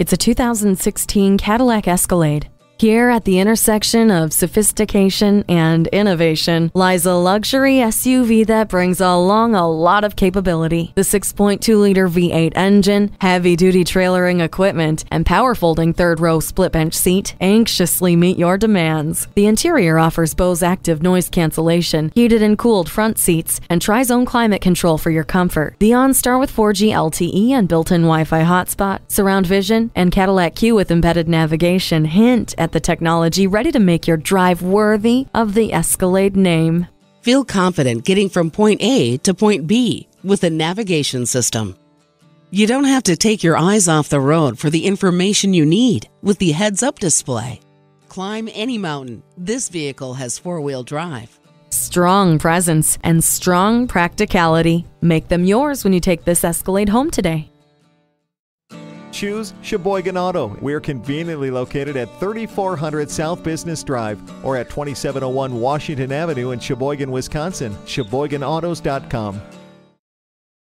It's a 2016 Cadillac Escalade. Here at the intersection of sophistication and innovation lies a luxury SUV that brings along a lot of capability. The 6.2-liter V8 engine, heavy-duty trailering equipment, and power-folding third-row split-bench seat anxiously meet your demands. The interior offers Bose active noise cancellation, heated and cooled front seats, and tri-zone climate control for your comfort. The OnStar with 4G LTE and built-in Wi-Fi hotspot, surround vision, and Cadillac CUE with embedded navigation hint at the technology ready to make your drive worthy of the Escalade name. Feel confident getting from point A to point B with a navigation system. You don't have to take your eyes off the road for the information you need with the heads-up display. Climb any mountain. This vehicle has four-wheel drive. Strong presence and strong practicality. Make them yours when you take this Escalade home today. Choose Sheboygan Auto. We're conveniently located at 3400 South Business Drive or at 2701 Washington Avenue in Sheboygan, Wisconsin. SheboyganAutos.com.